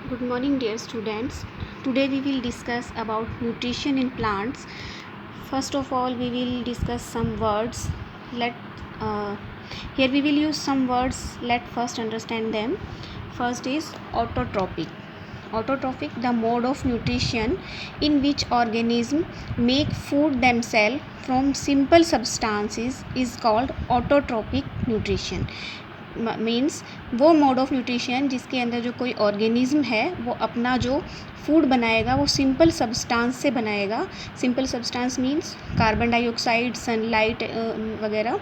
Good morning, dear students. Today we will discuss about nutrition in plants. First of all, we will discuss some words. Here we will use some words. Let first understand them. First is autotrophic. Autotrophic, the mode of nutrition in which organisms make food themselves from simple substances, is called autotrophic nutrition. Means वो mode of nutrition जिसके अंदर जो कोई organism है वो अपना जो food बनाएगा वो सिंपल सब्सटेंस से बनाएगा. Simple substance means carbon dioxide, sunlight वगैरह,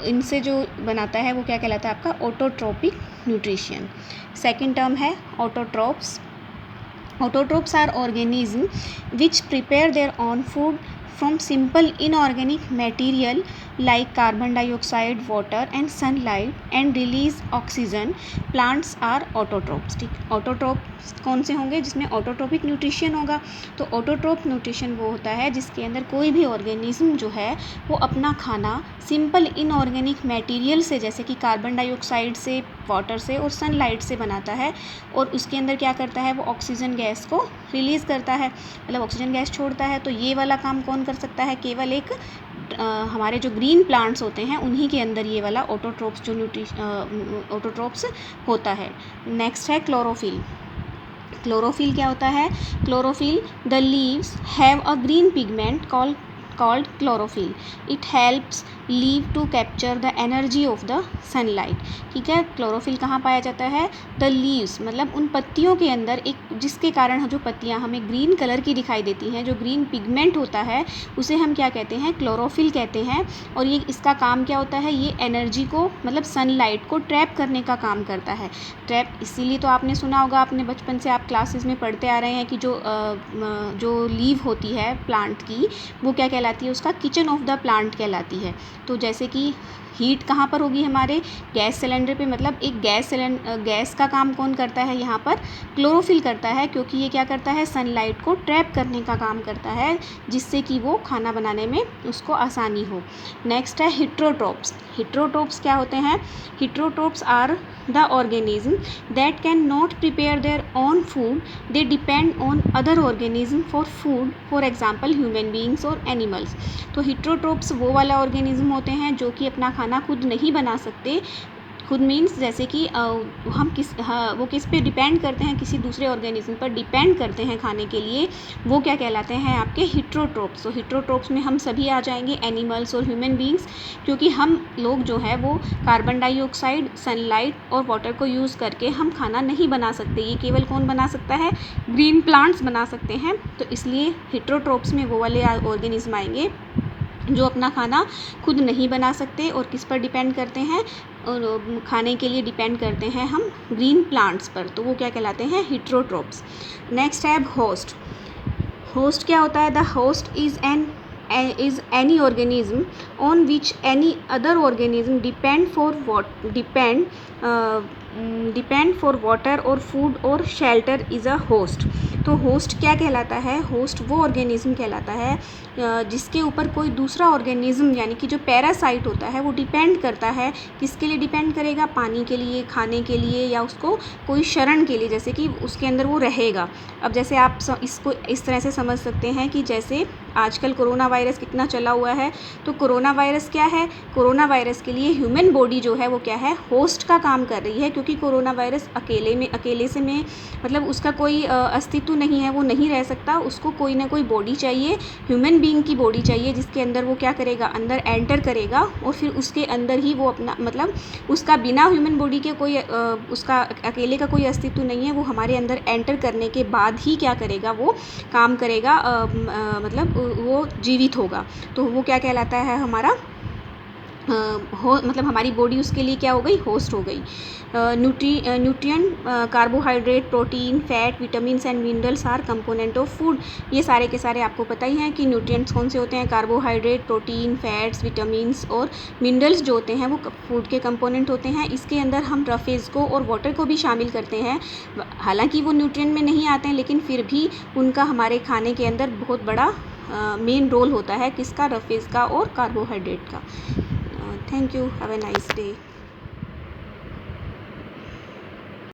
इनसे जो बनाता है वो क्या कहलाता है आपका ऑटोट्रोपिक न्यूट्रिशन. सेकंड टर्म है autotrophs. Autotrophs are organisms which prepare their own food from simple inorganic material like carbon dioxide, water and sunlight and release oxygen. Plants are autotrophs. ठीक, autotrophs कौन से होंगे? जिसमें ऑटोट्रोपिक न्यूट्रिशन होगा. तो autotroph nutrition वो होता है जिसके अंदर कोई भी ऑर्गेनिज्म जो है वो अपना खाना सिंपल इनऑर्गेनिक मटेरियल से, जैसे कि कार्बन डाइऑक्साइड से, वाटर से और सनलाइट से बनाता है, और उसके अंदर क्या करता है वो ऑक्सीजन गैस को रिलीज़ करता है, मतलब ऑक्सीजन गैस छोड़ता है. तो ये वाला काम कौन कर सकता है? केवल एक हमारे जो ग्रीन प्लांट्स होते हैं उन्हीं के अंदर ये वाला ऑटोट्रोप्स जो ऑटोट्रोप्स होता है. नेक्स्ट है क्लोरोफिल. क्लोरोफिल क्या होता है? Chlorophyll, the leaves have a green pigment called chlorophyll. It helps leaf to capture the energy of the sunlight. ठीक है, क्लोरोफिल कहाँ पाया जाता है? द लीव्स, मतलब उन पत्तियों के अंदर, एक जिसके कारण जो पत्तियाँ हमें ग्रीन कलर की दिखाई देती हैं, जो ग्रीन पिगमेंट होता है उसे हम क्या कहते हैं? क्लोरोफिल कहते हैं. और ये इसका काम क्या होता है? ये एनर्जी को, मतलब सनलाइट को ट्रैप करने का काम करता है. ट्रैप इसीलिए तो आपने सुना होगा, आपने बचपन से आप क्लासेस में पढ़ते आ रहे हैं कि जो लीव होती है प्लांट की वो क्या कहलाती है? उसका किचन ऑफ द प्लांट कहलाती है. तो जैसे कि हीट कहाँ पर होगी? हमारे गैस सिलेंडर पे, मतलब एक गैस का काम कौन करता है यहाँ पर? क्लोरोफिल करता है, क्योंकि ये क्या करता है? सनलाइट को ट्रैप करने का काम करता है, जिससे कि वो खाना बनाने में उसको आसानी हो. नेक्स्ट है हिट्रोट्रोप्स. हिट्रोट्रोप्स क्या होते हैं? Heterotrophs are the organism that can not prepare their own food, they depend on other organism for food, for example human beings और एनिमल्स. तो हिट्रोट्रोप्स वो वाला ऑर्गेनिज्म होते हैं जो कि अपना खाना खुद नहीं बना सकते. खुद मीन्स जैसे कि वो किस पे डिपेंड करते हैं? किसी दूसरे ऑर्गेनिज्म पर डिपेंड करते हैं खाने के लिए. वो क्या कहलाते हैं? आपके हिट्रोट्रोप्स. तो हिट्रोट्रोप्स में हम सभी आ जाएंगे, एनिमल्स और ह्यूमन बींग्स, क्योंकि हम लोग जो है वो कार्बन डाइऑक्साइड, सनलाइट और वाटर को यूज़ करके हम खाना नहीं बना सकते. ये केवल कौन बना सकता है? ग्रीन प्लांट्स बना सकते हैं. तो इसलिए हिट्रोट्रोप्स में वो वाले ऑर्गेनिज्म आएंगे जो अपना खाना खुद नहीं बना सकते और किस पर डिपेंड करते हैं? और खाने के लिए डिपेंड करते हैं हम ग्रीन प्लांट्स पर. तो वो क्या कहलाते हैं? हिट्रोट्रोप्स. नेक्स्ट है होस्ट. होस्ट क्या होता है? The host is any organism on which any other organism depend for water or food or shelter is a host. तो होस्ट क्या कहलाता है? होस्ट वो ऑर्गेनिज्म कहलाता है जिसके ऊपर कोई दूसरा ऑर्गेनिज्म, यानी कि जो पैरासाइट होता है, वो डिपेंड करता है. किसके लिए डिपेंड करेगा? पानी के लिए, खाने के लिए, या उसको कोई शरण के लिए, जैसे कि उसके अंदर वो रहेगा. अब जैसे आप इसको इस तरह से समझ सकते हैं कि जैसे आजकल कोरोना वायरस कितना चला हुआ है, तो कोरोना वायरस क्या है? कोरोना वायरस के लिए ह्यूमन बॉडी जो है वो क्या है? होस्ट का काम कर रही है, क्योंकि कोरोना वायरस अकेले से मतलब उसका कोई अस्तित्व नहीं है, वो नहीं रह सकता. उसको कोई ना कोई बॉडी चाहिए, ह्यूमन बीइंग की बॉडी चाहिए, जिसके अंदर वो क्या करेगा? अंदर एंटर करेगा, और फिर उसके अंदर ही वो अपना, मतलब उसका बिना ह्यूमन बॉडी के कोई उसका अकेले का कोई अस्तित्व नहीं है. वो हमारे अंदर एंटर करने के बाद ही क्या करेगा? वो काम करेगा, मतलब वो जीवित होगा. तो वो क्या कहलाता है? हमारा मतलब हमारी बॉडी उसके लिए क्या हो गई? होस्ट हो गई. Nutrient, carbohydrate, protein, fat, vitamins and minerals R component of food. ये सारे के सारे आपको पता ही हैं कि न्यूट्रिएंट्स कौन से होते हैं? कार्बोहाइड्रेट, प्रोटीन, फैट्स, विटामिन्स और मिनरल्स जो होते हैं वो फूड के कंपोनेंट होते हैं. इसके अंदर हम रफेज को और वाटर को भी शामिल करते हैं. हालांकि वो न्यूट्रिएंट में नहीं आते हैं, लेकिन फिर भी उनका हमारे खाने के अंदर बहुत बड़ा मेन रोल होता है. किसका? रफेज का और कार्बोहाइड्रेट का. Thank you. Have a nice day.